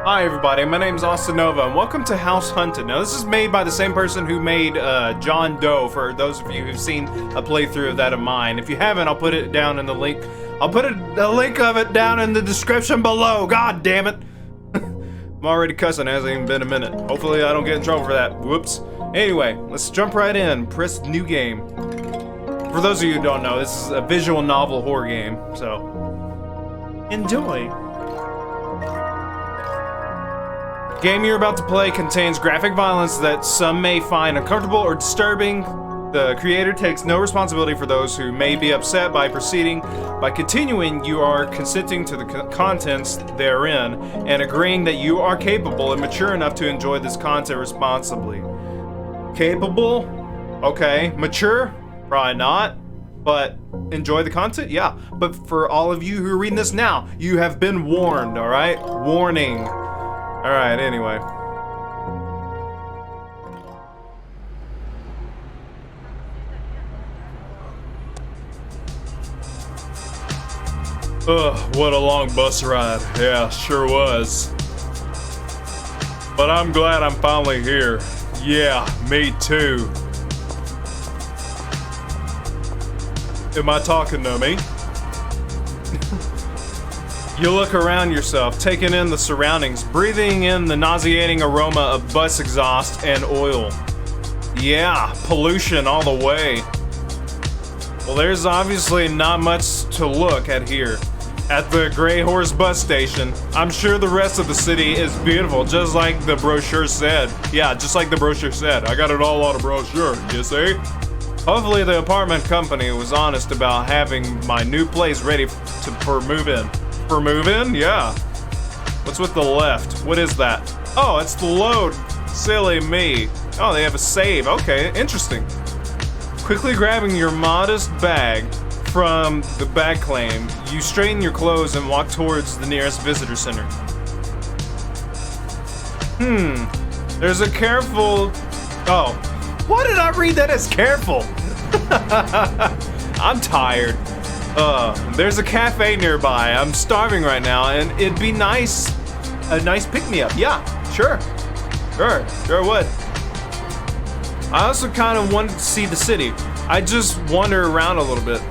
Hi everybody, my name's Austinova, and welcome to House Hunted. Now this is made by the same person who made John Doe, for those of you who've seen a playthrough of that of mine. If you haven't, I'll put it down in the link. I'll put a link of it down in the description below. God damn it. I'm already cussing, it hasn't even been a minute. Hopefully I don't get in trouble for that. Whoops. Anyway, let's jump right in. Press new game. For those of you who don't know, this is a visual novel horror game, so enjoy. The game you're about to play contains graphic violence that some may find uncomfortable or disturbing. The creator takes no responsibility for those who may be upset by proceeding. By continuing, you are consenting to the contents therein and agreeing that you are capable and mature enough to enjoy this content responsibly. Capable? Okay. Mature? Probably not. But enjoy the content? Yeah. But for all of you who are reading this now, you have been warned, alright? Warning. Alright, anyway. Ugh, what a long bus ride. Yeah, sure was. But I'm glad I'm finally here. Yeah, me too. Am I talking to me? You look around yourself, taking in the surroundings, breathing in the nauseating aroma of bus exhaust and oil. Yeah, pollution all the way. Well, there's obviously not much to look at here. At the Grey Horse bus station, I'm sure the rest of the city is beautiful, just like the brochure said. Yeah, just like the brochure said. I got it all on a brochure, you see? Hopefully the apartment company was honest about having my new place ready for move-in. For move-in? Yeah. What's with the left? What is that? Oh, it's the load. Silly me. Oh, they have a save. Okay, interesting. Quickly grabbing your modest bag from the bag claim, you straighten your clothes and walk towards the nearest visitor center. There's a careful... Oh. Why did I read that as careful? I'm tired. There's a cafe nearby. I'm starving right now, and it'd be nice, a nice pick-me-up. Yeah, sure would. I also kind of wanted to see the city. I just wander around a little bit.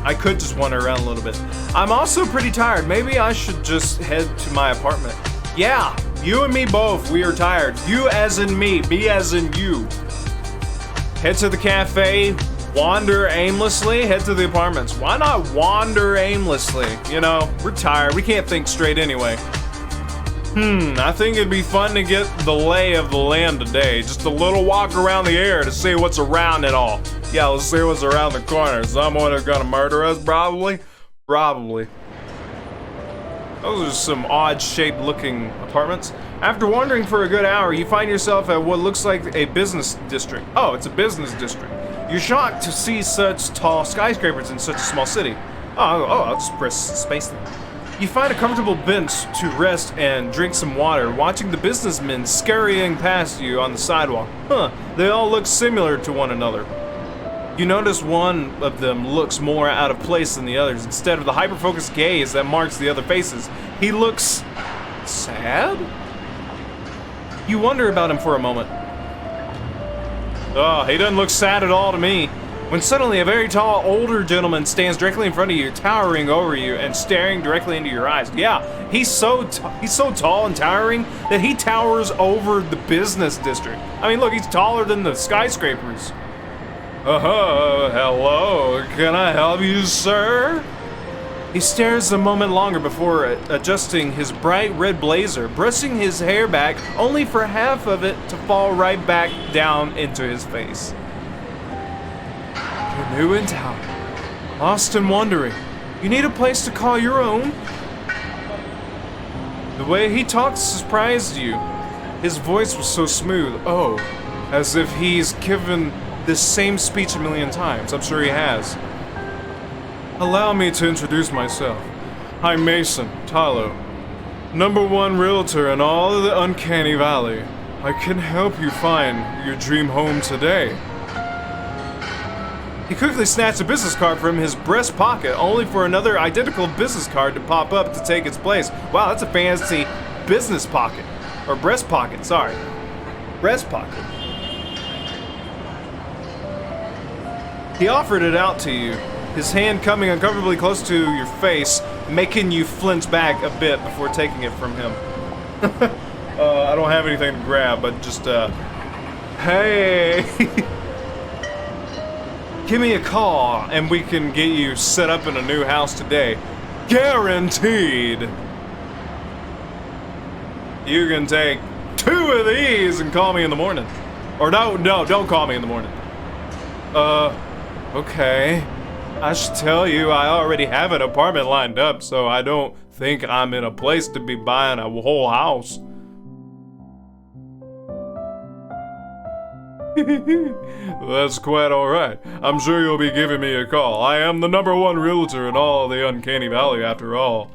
I could just wander around a little bit. I'm also pretty tired. Maybe I should just head to my apartment. Yeah, you and me both. We are tired. You as in me as in you. Head to the cafe. Wander aimlessly, head to the apartments. Why not wander aimlessly? You know, we're tired, we can't think straight anyway. I think it'd be fun to get the lay of the land today. Just a little walk around the area to see what's around it all. Yeah, let's see what's around the corner. Someone is gonna murder us, probably? Probably. Those are some odd-shaped looking apartments. After wandering for a good hour, you find yourself at what looks like a business district. Oh, it's a business district. You're shocked to see such tall skyscrapers in such a small city. Oh, I'll just press space then. You find a comfortable bench to rest and drink some water, watching the businessmen scurrying past you on the sidewalk. They all look similar to one another. You notice one of them looks more out of place than the others. Instead of the hyper-focused gaze that marks the other faces, he looks... sad? You wonder about him for a moment. Oh, he doesn't look sad at all to me. When suddenly a very tall, older gentleman stands directly in front of you, towering over you and staring directly into your eyes. Yeah, he's so tall and towering that he towers over the business district. I mean, look, he's taller than the skyscrapers. Hello, can I help you, sir? He stares a moment longer before adjusting his bright red blazer, brushing his hair back, only for half of it to fall right back down into his face. You're new in town, lost and wandering. You need a place to call your own? The way he talked surprised you. His voice was so smooth, as if he's given this same speech a million times. I'm sure he has. Allow me to introduce myself. I'm Mason Tylo, #1 realtor in all of the Uncanny Valley. I can help you find your dream home today. He quickly snatched a business card from his breast pocket, only for another identical business card to pop up to take its place. Wow, that's a fancy business pocket. Or breast pocket, sorry. Breast pocket. He offered it out to you, his hand coming uncomfortably close to your face, making you flinch back a bit before taking it from him. I don't have anything to grab, but just, hey! Give me a call, and we can get you set up in a new house today. Guaranteed! You can take 2 of these and call me in the morning. Or no, don't call me in the morning. Okay. I should tell you, I already have an apartment lined up, so I don't think I'm in a place to be buying a whole house. That's quite alright. I'm sure you'll be giving me a call. I am the #1 realtor in all the Uncanny Valley, after all.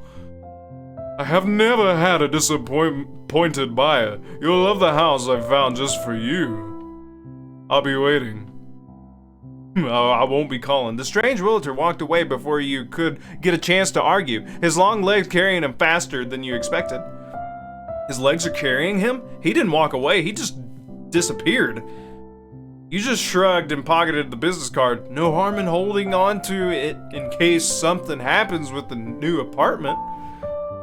I have never had a disappointed buyer. You'll love the house I found just for you. I'll be waiting. I won't be calling. The strange realtor walked away before you could get a chance to argue, his long legs carrying him faster than you expected. His legs are carrying him? He didn't walk away, he just disappeared. You just shrugged and pocketed the business card. No harm in holding on to it in case something happens with the new apartment.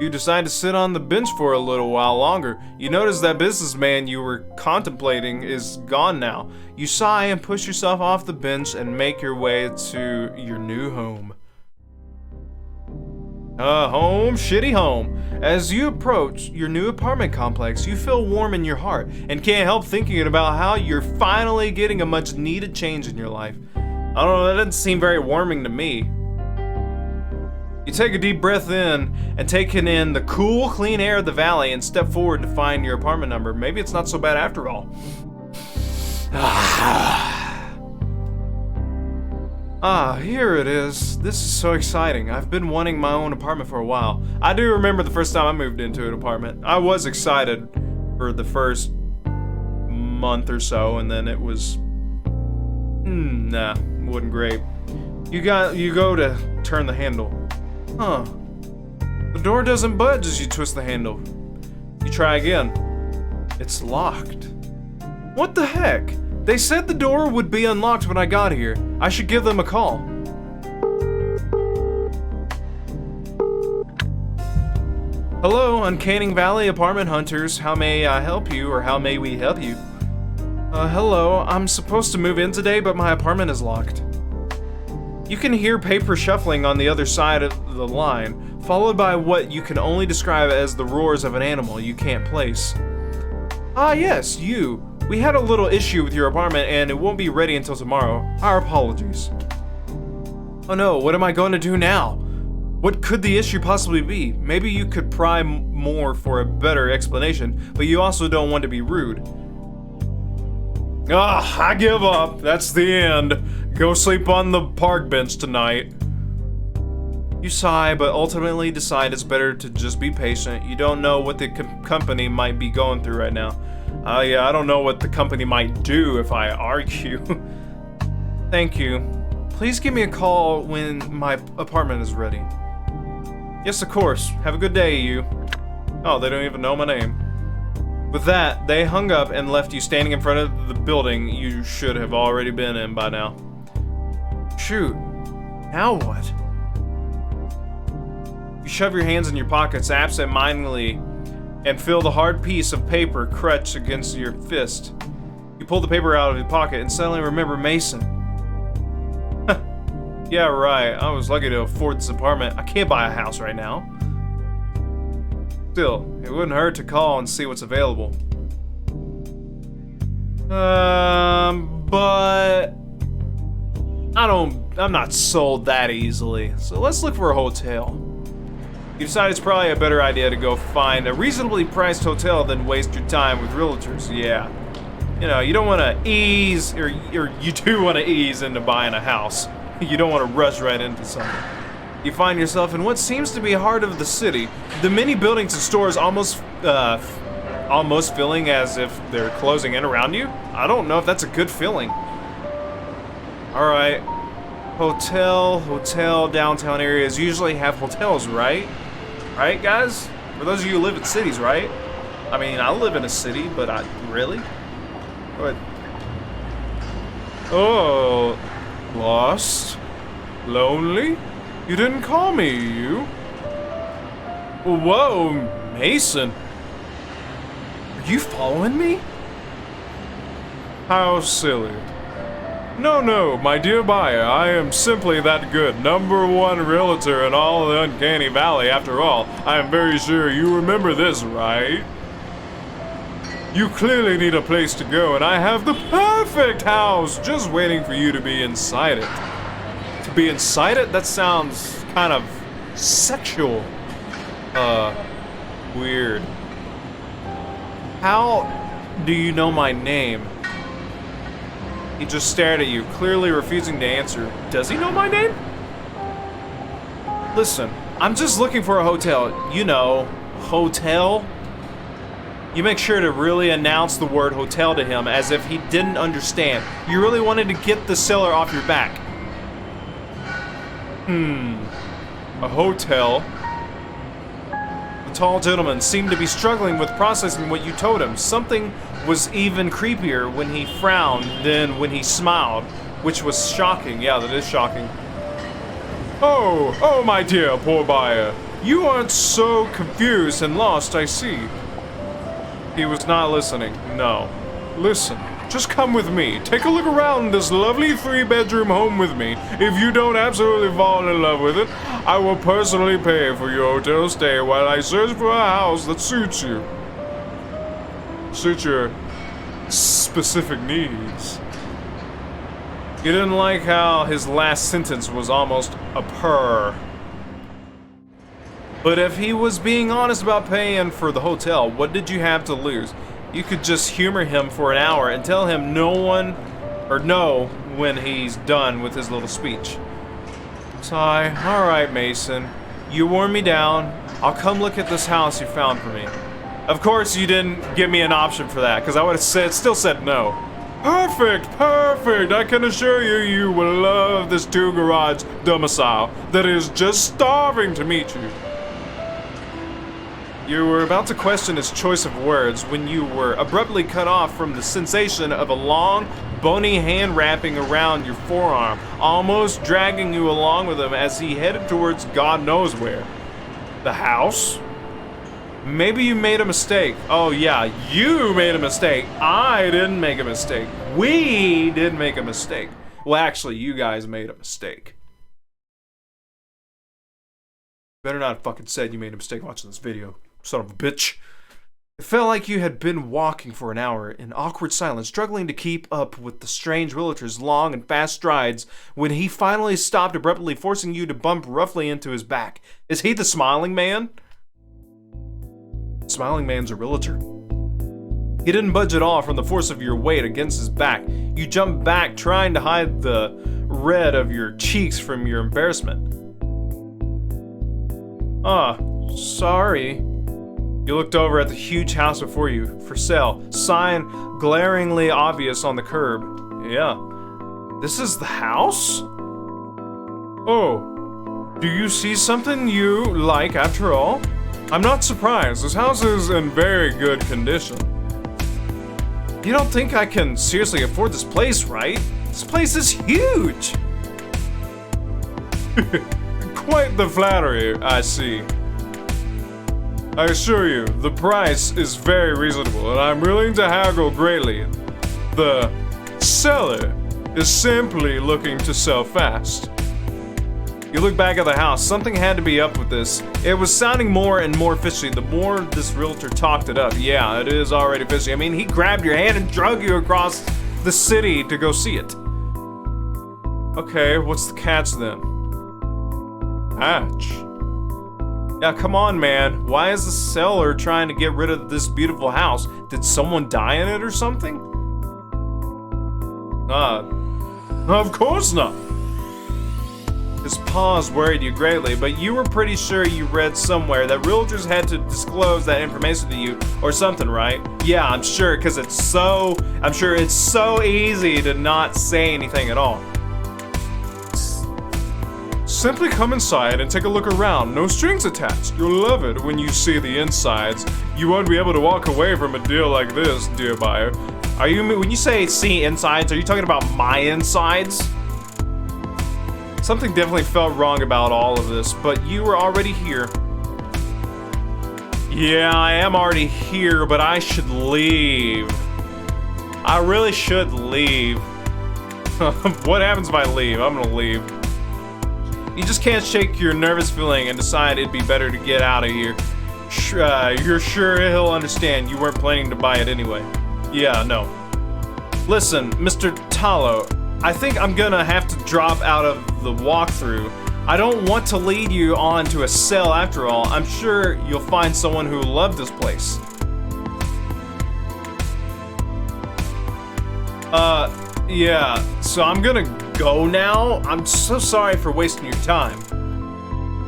You decide to sit on the bench for a little while longer. You notice that businessman you were contemplating is gone now. You sigh and push yourself off the bench and make your way to your new home. Shitty home. As you approach your new apartment complex, you feel warm in your heart and can't help thinking about how you're finally getting a much needed change in your life. I don't know, that doesn't seem very warming to me. You take a deep breath in and taking in the cool, clean air of the valley and step forward to find your apartment number. Maybe it's not so bad after all. Here it is. This is so exciting. I've been wanting my own apartment for a while. I do remember the first time I moved into an apartment. I was excited for the first month or so, and then it was... wasn't great. You go to turn the handle. Huh. The door doesn't budge as you twist the handle. You try again. It's locked. What the heck? They said the door would be unlocked when I got here. I should give them a call. Hello, Uncanny Valley apartment hunters. How may I help you, or how may we help you? Hello. I'm supposed to move in today, but my apartment is locked. You can hear paper shuffling on the other side of the line, followed by what you can only describe as the roars of an animal you can't place. Yes, you. We had a little issue with your apartment and it won't be ready until tomorrow. Our apologies. Oh no, what am I going to do now? What could the issue possibly be? Maybe you could pry more for a better explanation, but you also don't want to be rude. I give up. That's the end. Go sleep on the park bench tonight. You sigh, but ultimately decide it's better to just be patient. You don't know what the company might be going through right now. I don't know what the company might do if I argue. Thank you. Please give me a call when my apartment is ready. Yes, of course. Have a good day, you. Oh, they don't even know my name. With that, they hung up and left you standing in front of the building you should have already been in by now. Shoot. Now what? You shove your hands in your pockets absent-mindedly and feel the hard piece of paper crunch against your fist. You pull the paper out of your pocket and suddenly remember Mason. Yeah, right. I was lucky to afford this apartment. I can't buy a house right now. Still, it wouldn't hurt to call and see what's available. But I'm not sold that easily. So let's look for a hotel. You decide it's probably a better idea to go find a reasonably priced hotel than waste your time with realtors. Yeah. You know, you don't want to ease, or you do want to ease into buying a house. You don't want to rush right into something. You find yourself in what seems to be heart of the city. The many buildings and stores almost feeling as if they're closing in around you. I don't know if that's a good feeling. All right. Hotel, downtown areas usually have hotels, right? Right, guys? For those of you who live in cities, right? I mean, I live in a city, but really? What? Oh, lost? Lonely? You didn't call me, you? Whoa, Mason. Are you following me? How silly. No, my dear buyer, I am simply that good. #1 realtor in all the Uncanny Valley. After all, I am very sure you remember this, right? You clearly need a place to go, and I have the perfect house just waiting for you to be inside it. To be inside it? That sounds kind of sexual. Weird. How do you know my name? He just stared at you, clearly refusing to answer. Does he know my name? Listen, I'm just looking for a hotel. You know, hotel? You make sure to really announce the word hotel to him as if he didn't understand. You really wanted to get the seller off your back. A hotel? The tall gentleman seemed to be struggling with processing what you told him. Something was even creepier when he frowned than when he smiled, which was shocking. Yeah, that is shocking. Oh, my dear poor buyer. You aren't so confused and lost, I see. He was not listening. No. Listen, just come with me. Take a look around this lovely 3-bedroom home with me. If you don't absolutely fall in love with it, I will personally pay for your hotel stay while I search for a house that suits you. Suit your specific needs. You didn't like how his last sentence was almost a purr. But if he was being honest about paying for the hotel, what did you have to lose? You could just humor him for an hour and tell him no when he's done with his little speech. Sigh. Alright, Mason. You wore me down. I'll come look at this house you found for me. Of course, you didn't give me an option for that, because I would have still said no. Perfect! I can assure you, you will love this 2-garage domicile that is just starving to meet you. You were about to question his choice of words when you were abruptly cut off from the sensation of a long, bony hand wrapping around your forearm, almost dragging you along with him as he headed towards God knows where. The house? Maybe you made a mistake. Oh yeah, you made a mistake. I didn't make a mistake. We did make a mistake. Well, actually, you guys made a mistake. Better not have fucking said you made a mistake watching this video, son of a bitch. It felt like you had been walking for an hour in awkward silence, struggling to keep up with the strange realtor's long and fast strides when he finally stopped abruptly, forcing you to bump roughly into his back. Is he the smiling man? Smiling man's a realtor. He didn't budge at all from the force of your weight against his back. You jumped back, trying to hide the red of your cheeks from your embarrassment. Sorry. You looked over at the huge house before you, for sale, sign glaringly obvious on the curb. Yeah. This is the house? Oh, do you see something you like after all? I'm not surprised. This house is in very good condition. You don't think I can seriously afford this place, right? This place is huge! Quite the flattery, I see. I assure you, the price is very reasonable, and I'm willing to haggle greatly. The seller is simply looking to sell fast. You look back at the house. Something had to be up with this. It was sounding more and more fishy the more this realtor talked it up. Yeah, it is already fishy. I mean, he grabbed your hand and drug you across the city to go see it. Okay, what's the catch then? Catch? Yeah, come on, man. Why is the seller trying to get rid of this beautiful house? Did someone die in it or something? Of course not. His pause worried you greatly, but you were pretty sure you read somewhere that realtors had to disclose that information to you or something, right? Yeah, I'm sure, because I'm sure it's so easy to not say anything at all. Simply come inside and take a look around. No strings attached. You'll love it when you see the insides. You won't be able to walk away from a deal like this, dear buyer. When you say see insides, are you talking about my insides? Something definitely felt wrong about all of this, but you were already here. Yeah, I am already here, but I should leave. I really should leave. What happens if I leave? I'm gonna leave. You just can't shake your nervous feeling and decide it'd be better to get out of here. You're sure he'll understand you weren't planning to buy it anyway. Yeah, no. Listen, Mr. Talo, I think I'm gonna have to drop out of the walkthrough. I don't want to lead you on to a sale after all. I'm sure you'll find someone who will love this place. Yeah, so I'm gonna go now. I'm so sorry for wasting your time.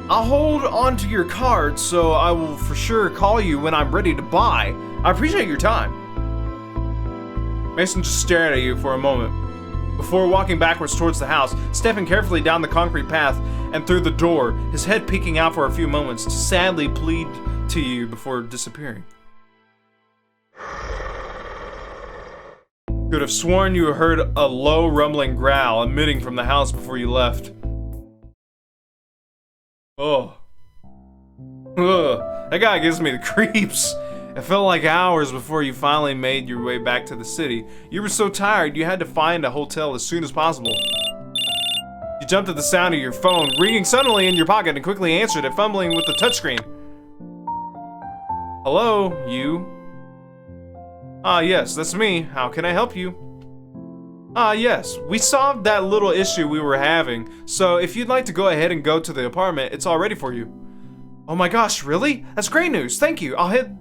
I'll hold on to your card, so I will for sure call you when I'm ready to buy. I appreciate your time. Mason just stared at you for a moment, before walking backwards towards the house, stepping carefully down the concrete path and through the door, his head peeking out for a few moments to sadly plead to you before disappearing. Could have sworn you heard a low rumbling growl emitting from the house before you left. Oh. Ugh. That guy gives me the creeps. It felt like hours before you finally made your way back to the city. You were so tired you had to find a hotel as soon as possible. You jumped at the sound of your phone ringing suddenly in your pocket and quickly answered it, fumbling with the touchscreen. Hello, you? Ah, yes, that's me. How can I help you? Ah, yes, we solved that little issue we were having, so if you'd like to go ahead and go to the apartment, it's all ready for you. Oh my gosh, really? That's great news, thank you. I'll head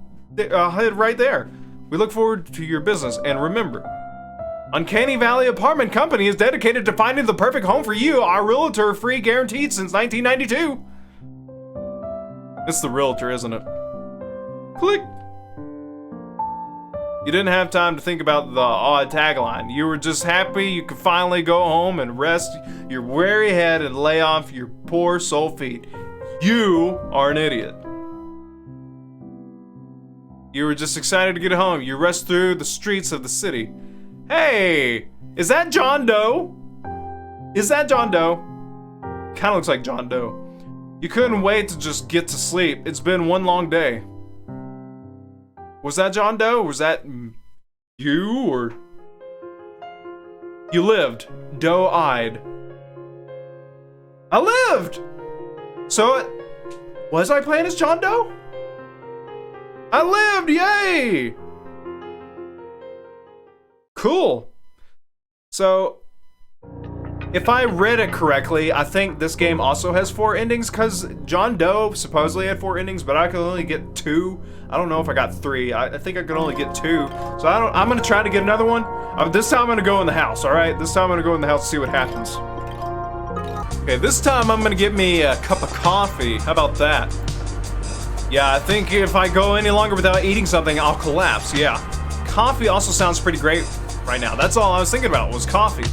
right there. We look forward to your business, and remember, Uncanny Valley Apartment Company is dedicated to finding the perfect home for you, our realtor free guaranteed since 1992. It's the realtor, isn't it? Click. You didn't have time to think about the odd tagline. You were just happy you could finally go home and rest your weary head and lay off your poor soul feet. You are an idiot. You were just excited to get home. You rushed through the streets of the city. Hey, is that John Doe? Is that John Doe? Kinda looks like John Doe. You couldn't wait to just get to sleep. It's been one long day. Was that John Doe? Was that you, or? You lived, doe-eyed. I lived! So, was I playing as John Doe? I lived, yay! Cool. So, if I read it correctly, I think this game also has 4 endings, because John Doe supposedly had 4 endings, but I could only get 2. I don't know if I got 3. I think I could only get 2. So I'm gonna try to get another one. This time I'm gonna go in the house, alright? This time I'm gonna go in the house and see what happens. Okay, this time I'm gonna get me a cup of coffee. How about that? Yeah, I think if I go any longer without eating something, I'll collapse, yeah. Coffee also sounds pretty great right now. That's all I was thinking about was coffee.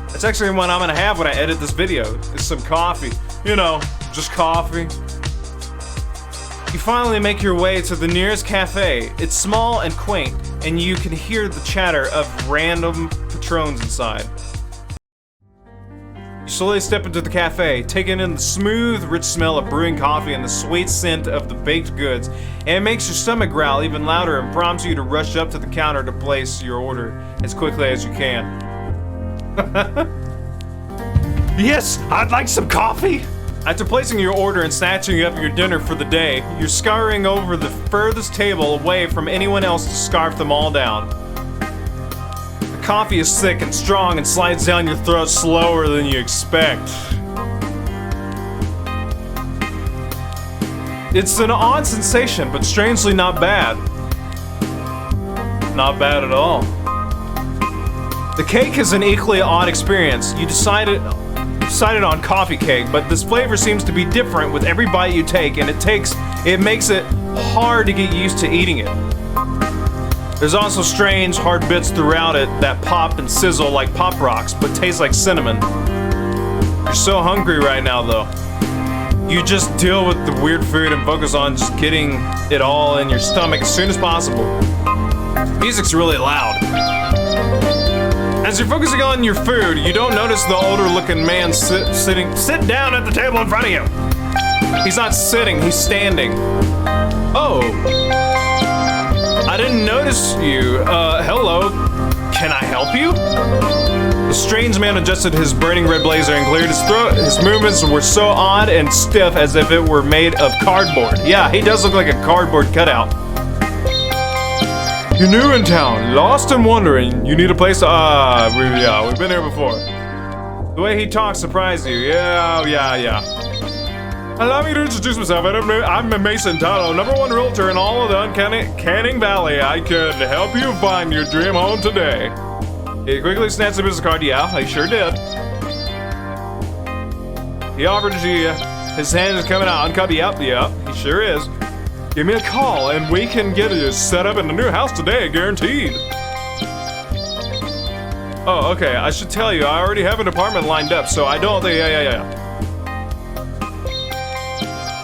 That's actually what I'm gonna have when I edit this video, is some coffee. You know, just coffee. You finally make your way to the nearest cafe. It's small and quaint, and you can hear the chatter of random patrons inside. You slowly step into the cafe, taking in the smooth, rich smell of brewing coffee and the sweet scent of the baked goods, and it makes your stomach growl even louder and prompts you to rush up to the counter to place your order as quickly as you can. Yes, I'd like some coffee! After placing your order and snatching up your dinner for the day, you're scurrying over the furthest table away from anyone else to scarf them all down. The coffee is thick and strong and slides down your throat slower than you expect. It's an odd sensation, but strangely not bad. Not bad at all. The cake is an equally odd experience. You decided on coffee cake, but this flavor seems to be different with every bite you take, and it makes it hard to get used to eating it. There's also strange, hard bits throughout it that pop and sizzle like Pop Rocks, but taste like cinnamon. You're so hungry right now, though. You just deal with the weird food and focus on just getting it all in your stomach as soon as possible. Music's really loud. As you're focusing on your food, you don't notice the older looking man sit down at the table in front of you. He's not sitting, he's standing. Oh. I didn't notice you. Hello. Can I help you? The strange man adjusted his burning red blazer and cleared his throat. His movements were so odd and stiff as if it were made of cardboard. Yeah, he does look like a cardboard cutout. You're new in town, lost and wondering. You need a place to... we've been here before. The way he talks surprised you. Yeah. Allow me to introduce myself. I'm Mason Talo, #1 realtor in all of the Uncanny Valley. I can help you find your dream home today. He quickly snatched the business card. Yeah, I sure did. He offered you. His hand is coming out. Uncup. Yep, he sure is. Give me a call and we can get you set up in the new house today, guaranteed. Oh, okay. I should tell you, I already have an apartment lined up, so I don't think.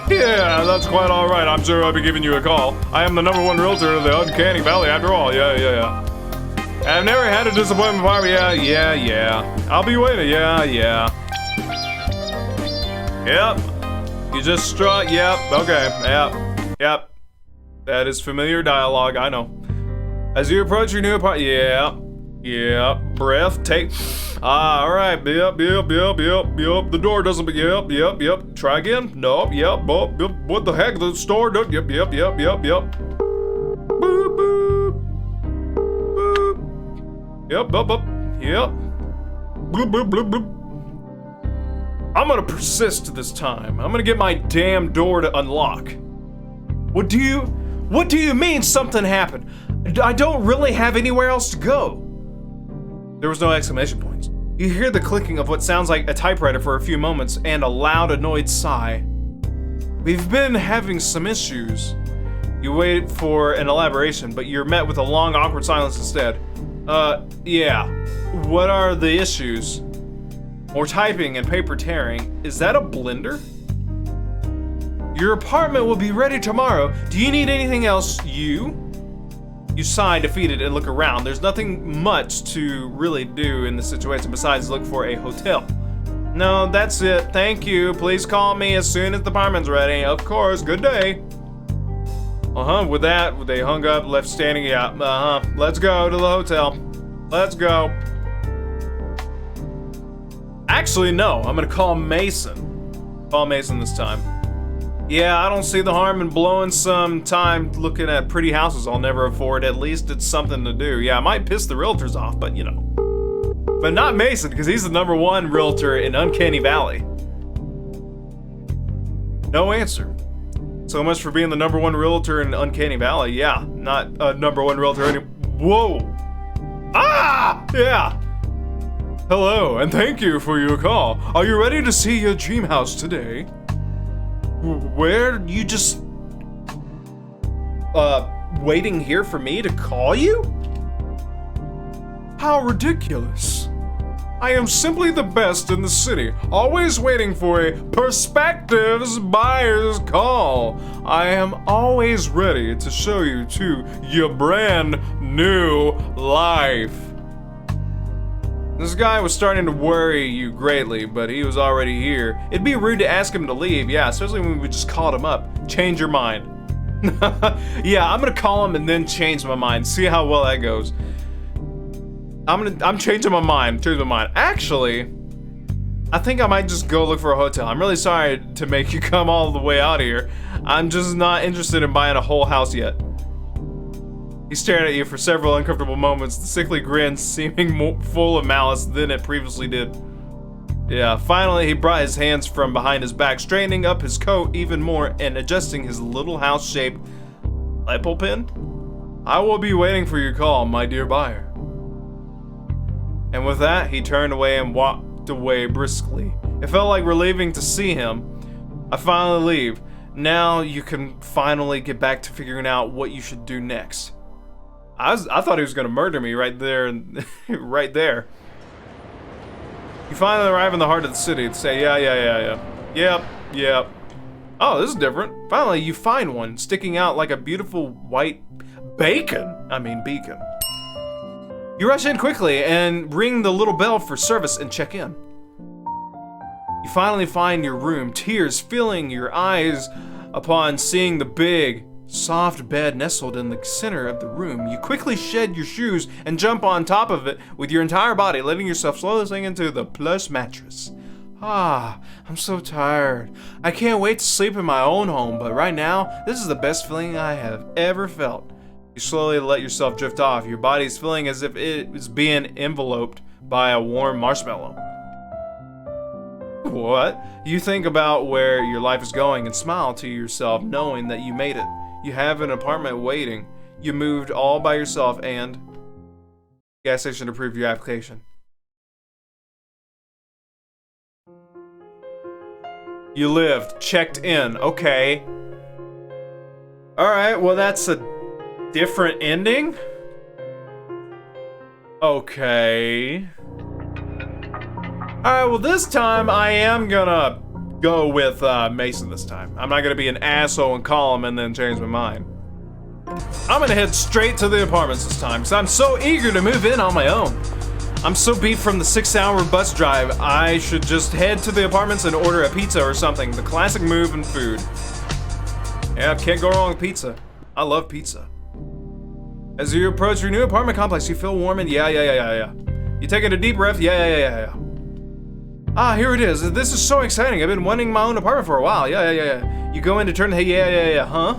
Yeah, that's quite all right. I'm sure I'll be giving you a call. I am the #1 realtor in the Uncanny Valley, after all. Yeah. I've never had a disappointment party. Yeah. I'll be waiting. Yeah. Yep. You just strut. Yep. Okay. Yep. That is familiar dialogue. I know. As you approach your new apartment. Yeah. Breath. Take. All right. Yep. The door doesn't. Yep. Try again. Nope. Yep. What the heck? The store. Yep. Boop. Yep. Bloop. I'm gonna persist this time. I'm gonna get my damn door to unlock. What do you mean something happened? I don't really have anywhere else to go. There was no exclamation points. You hear the clicking of what sounds like a typewriter for a few moments and a loud, annoyed sigh. We've been having some issues. You wait for an elaboration, but you're met with a long, awkward silence instead. Yeah. What are the issues? More typing and paper tearing. Is that a blender? Your apartment will be ready tomorrow. Do you need anything else? You sigh, defeated, and look around. There's nothing much to really do in this situation besides look for a hotel. No, that's it. Thank you. Please call me as soon as the apartment's ready. Of course. Good day. With that, they hung up, left standing. Yeah, let's go to the hotel. Let's go. Actually, no. I'm gonna call Mason. Call Mason this time. Yeah, I don't see the harm in blowing some time looking at pretty houses I'll never afford. At least it's something to do. Yeah, I might piss the realtors off, but you know. But not Mason, because he's the #1 realtor in Uncanny Valley. No answer. So much for being the #1 realtor in Uncanny Valley. Yeah, not a #1 realtor any. Whoa! Ah! Yeah! Hello, and thank you for your call. Are you ready to see your dream house today? Where? You just... waiting here for me to call you? How ridiculous. I am simply the best in the city, always waiting for a prospective buyer's call. I am always ready to show you to your brand new life. This guy was starting to worry you greatly, but he was already here. It'd be rude to ask him to leave, yeah, especially when we just called him up. Change your mind. Yeah, I'm gonna call him and then change my mind. See how well that goes. I'm changing my mind. Actually, I think I might just go look for a hotel. I'm really sorry to make you come all the way out here. I'm just not interested in buying a whole house yet. He stared at you for several uncomfortable moments, the sickly grin seeming more full of malice than it previously did. Yeah, finally he brought his hands from behind his back, straightening up his coat even more and adjusting his little house-shaped lipo pin. I will be waiting for your call, my dear buyer. And with that, he turned away and walked away briskly. It felt like relieving to see him. I finally leave. Now you can finally get back to figuring out what you should do next. I thought he was gonna murder me right there, right there. You finally arrive in the heart of the city and say, yeah. Yep. Oh, this is different. Finally, you find one sticking out like a beautiful white beacon. You rush in quickly and ring the little bell for service and check in. You finally find your room, tears filling your eyes upon seeing the big, soft bed nestled in the center of the room. You quickly shed your shoes and jump on top of it with your entire body, letting yourself slowly sink into the plush mattress. I'm so tired. I can't wait to sleep in my own home, but right now, this is the best feeling I have ever felt. You slowly let yourself drift off. Your body's feeling as if it is being enveloped by a warm marshmallow. What? You think about where your life is going and smile to yourself knowing that you made it. You have an apartment waiting. You moved all by yourself and... gas station to approve your application. You lived, checked in, okay. Alright, well that's a different ending? Okay. Alright, well this time I am gonna go with Mason this time. I'm not gonna be an asshole and call him and then change my mind. I'm gonna head straight to the apartments this time because I'm so eager to move in on my own. I'm so beat from the 6-hour bus drive, I should just head to the apartments and order a pizza or something. The classic move in food. Yeah, can't go wrong with pizza. I love pizza. As you approach your new apartment complex, you feel warm and yeah. You take a deep breath, yeah. Here it is. This is so exciting. I've been wanting my own apartment for a while. Yeah. You go in to turn the, yeah. Huh?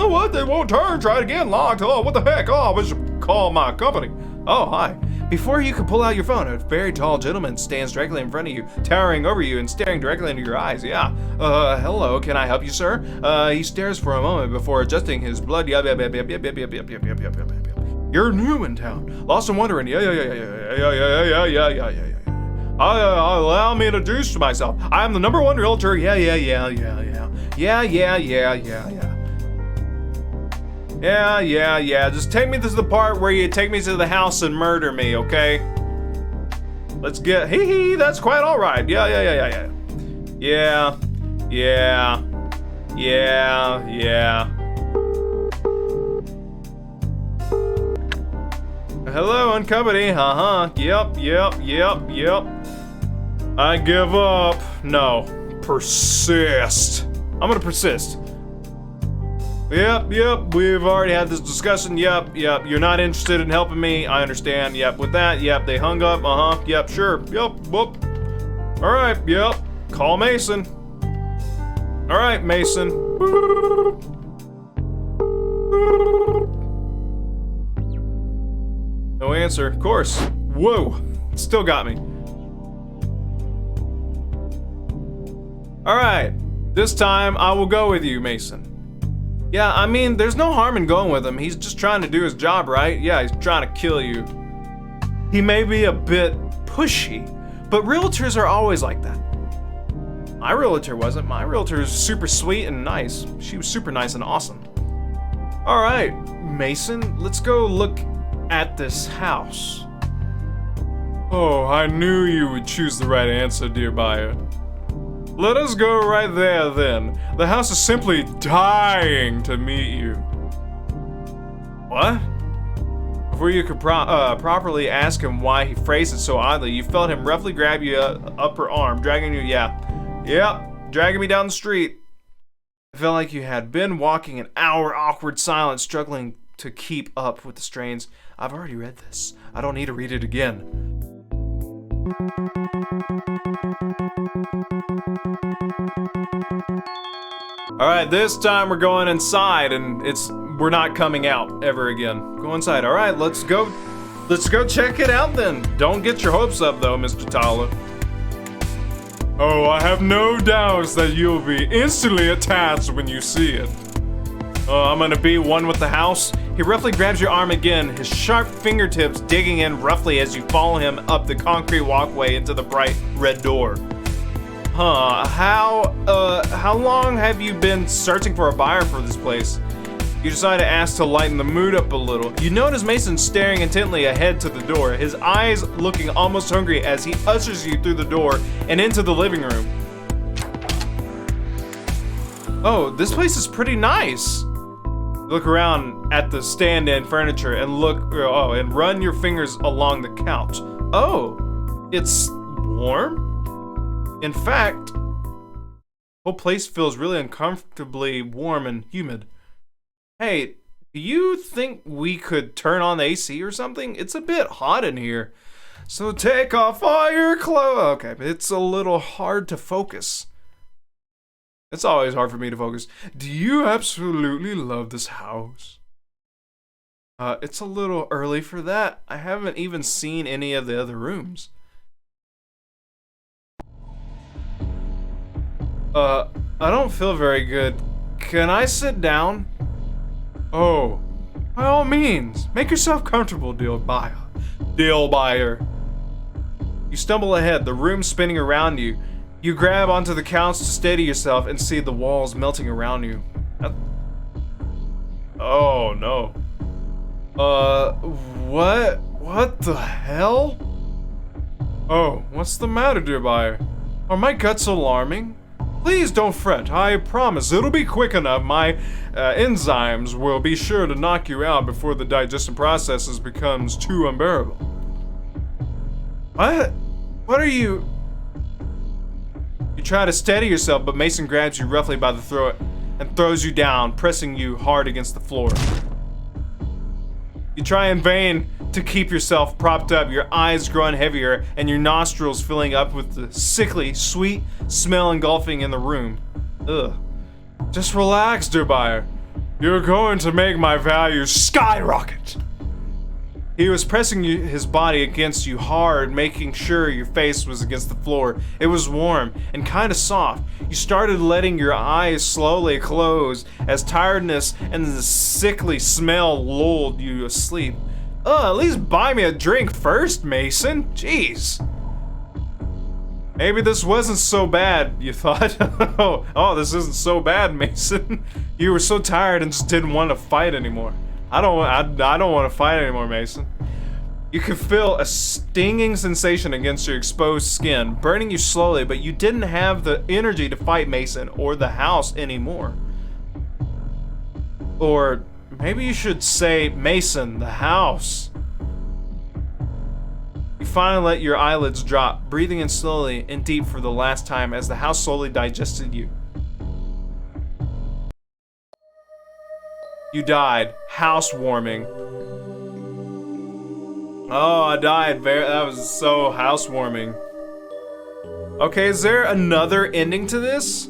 What? They won't turn. Try it again. Locked. Oh, what the heck? Oh, I should call my company. Oh, hi. Before you can pull out your phone, a very tall gentleman stands directly in front of you, towering over you and staring directly into your eyes. Yeah. Hello, can I help you, sir? He stares for a moment before adjusting his blood. Yep. You're new in town. Lost and wondering. Yeah. Allow me to introduce myself. I'm the #1 realtor. Yeah. Yeah. Just take me to the part where you take me to the house and murder me, okay? Let's get, that's quite all right. Yeah. Hello, and company. Yep. I give up. No. Persist. I'm gonna persist. Yep, we've already had this discussion. Yep, you're not interested in helping me. I understand. Yep, with that, yep, they hung up. Yep, sure. Yep, whoop. Alright, yep. Call Mason. Alright, Mason. No answer, of course. Whoa, still got me. Alright, this time I will go with you, Mason. Yeah, I mean, there's no harm in going with him. He's just trying to do his job, right? Yeah, he's trying to kill you. He may be a bit pushy, but realtors are always like that. My realtor wasn't. My realtor is super sweet and nice. She was super nice and awesome. All right, Mason, let's go look at this house. Oh, I knew you would choose the right answer, dear buyer. Let us go right there then. The house is simply dying to meet you. What? Before you could properly ask him why he phrased it so oddly, you felt him roughly grab your upper arm, dragging you, dragging me down the street. I felt like you had been walking an hour, awkward silence, struggling to keep up with the strains. I've already read this. I don't need to read it again. Alright, this time we're going inside and we're not coming out ever again. Go inside. Alright, let's go check it out then. Don't get your hopes up though, Mr. Tyler. Oh, I have no doubts that you'll be instantly attached when you see it. I'm gonna be one with the house. He roughly grabs your arm again, his sharp fingertips digging in roughly as you follow him up the concrete walkway into the bright red door. How long have you been searching for a buyer for this place? You decide to ask to lighten the mood up a little. You notice Mason staring intently ahead to the door, his eyes looking almost hungry as he ushers you through the door and into the living room. Oh, this place is pretty nice. Look around at the stand-in furniture and and run your fingers along the couch. Oh, it's warm? In fact, the whole place feels really uncomfortably warm and humid. Hey, do you think we could turn on the AC or something? It's a bit hot in here. So take off all your clothes. Okay, but it's a little hard to focus. It's always hard for me to focus. Do you absolutely love this house? It's a little early for that. I haven't even seen any of the other rooms. I don't feel very good. Can I sit down? Oh, by all means, make yourself comfortable, deal buyer. Deal buyer. You stumble ahead, the room spinning around you. You grab onto the couch to steady yourself and see the walls melting around you. Oh no. What the hell? Oh, what's the matter, dear buyer? Are my guts alarming? Please don't fret, I promise it'll be quick enough. My enzymes will be sure to knock you out before the digestion processes becomes too unbearable. What are you? You try to steady yourself, but Mason grabs you roughly by the throat and throws you down, pressing you hard against the floor. You try in vain to keep yourself propped up, your eyes growing heavier and your nostrils filling up with the sickly, sweet smell engulfing in the room. Ugh. Just relax, dear buyer. You're going to make my value skyrocket. He was pressing his body against you hard, making sure your face was against the floor. It was warm and kind of soft. You started letting your eyes slowly close as tiredness and the sickly smell lulled you asleep. At least buy me a drink first, Mason. Jeez. Maybe this wasn't so bad, you thought. oh, this isn't so bad, Mason. You were so tired and just didn't want to fight anymore. I don't want to fight anymore, Mason. You could feel a stinging sensation against your exposed skin, burning you slowly, but you didn't have the energy to fight Mason or the house anymore. Or maybe you should say Mason, the house. You finally let your eyelids drop, breathing in slowly and deep for the last time as the house slowly digested you. You died. Housewarming. Oh, I died. That was so housewarming. Okay, is there another ending to this?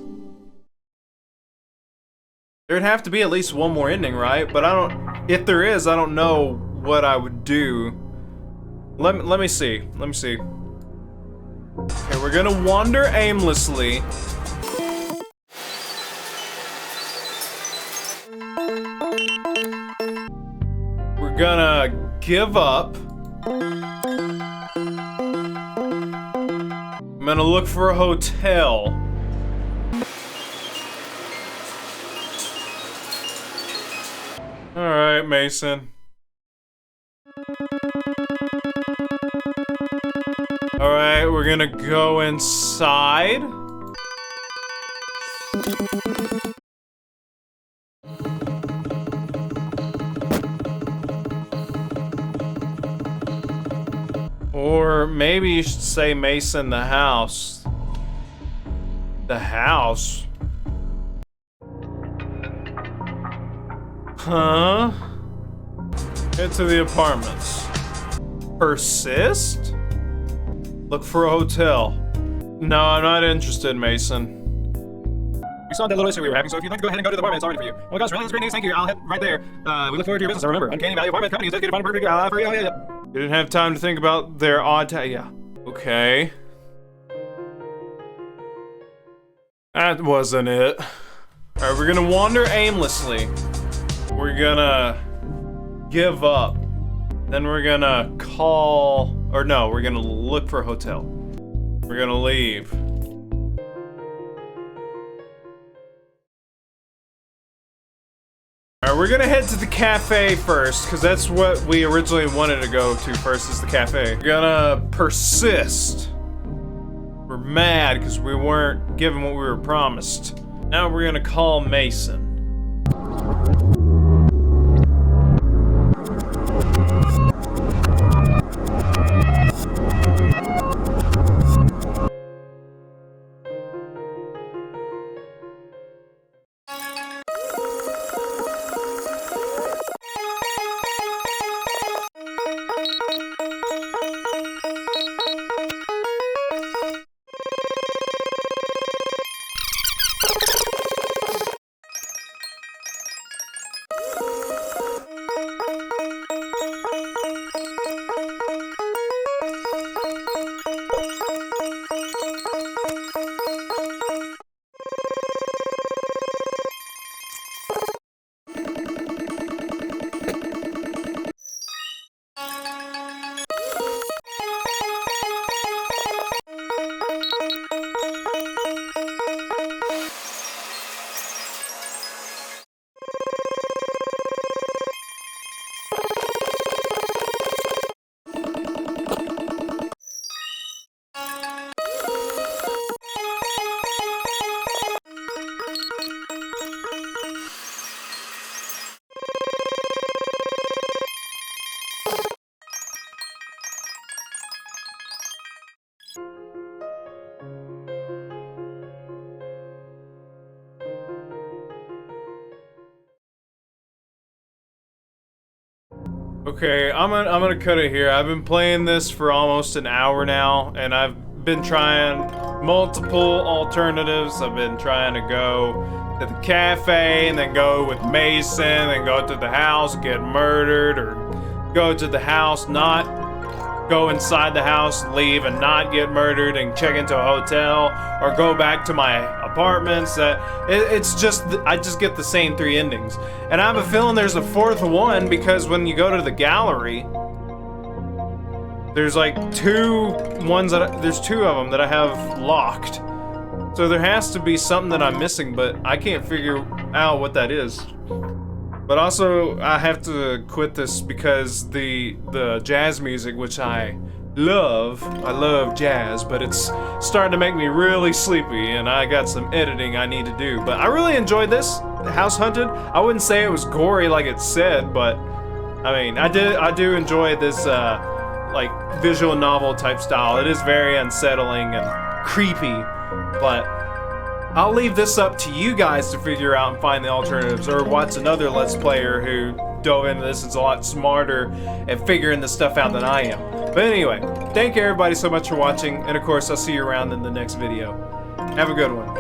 There'd have to be at least one more ending, right? But if there is, I don't know what I would do. Let me see. Let me see. Okay, we're gonna wander aimlessly. We're gonna give up. I'm gonna look for a hotel. Alright, Mason. Alright, we're gonna go inside. Or maybe you should say Mason, the house. The house? Huh? Head to the apartments. Persist? Look for a hotel. No, I'm not interested, Mason. We saw that little issue we were having, so if you'd like to go ahead and go to the apartment, it's already for you. Oh my gosh, really? That's great news, thank you. I'll head right there. We look forward to your business, and remember, Uncanny Valley Apartment Company is dedicated to finding perfect for you. You didn't have time to think about their odd yeah. Okay. That wasn't it. Alright, we're gonna wander aimlessly. We're gonna give up. Then we're gonna call, or no, we're gonna look for a hotel. We're gonna leave. Alright, we're gonna head to the cafe first, because that's what we originally wanted to go to first, is the cafe. We're gonna persist. We're mad because we weren't given what we were promised. Now we're gonna call Mason. Okay, I'm gonna cut it here. I've been playing this for almost an hour now, and I've been trying multiple alternatives. I've been trying to go to the cafe, and then go with Mason, and go to the house, get murdered, or go to the house, not go inside the house, leave, and not get murdered, and check into a hotel, or go back to my apartments. It's just, I just get the same 3 endings. And I have a feeling there's a 4th one, because when you go to the gallery, there's like 2 ones there's 2 of them that I have locked. So there has to be something that I'm missing, but I can't figure out what that is. But also, I have to quit this because the jazz music, which I love jazz, but it's starting to make me really sleepy, and I got some editing I need to do. But I really enjoyed this, House Hunted. I wouldn't say it was gory like it said, but I mean, I do enjoy this like visual novel type style. It is very unsettling and creepy, but I'll leave this up to you guys to figure out and find the alternatives, or watch another Let's Player who dove into this and is a lot smarter at figuring this stuff out than I am. But anyway, thank you everybody so much for watching, and of course I'll see you around in the next video. Have a good one.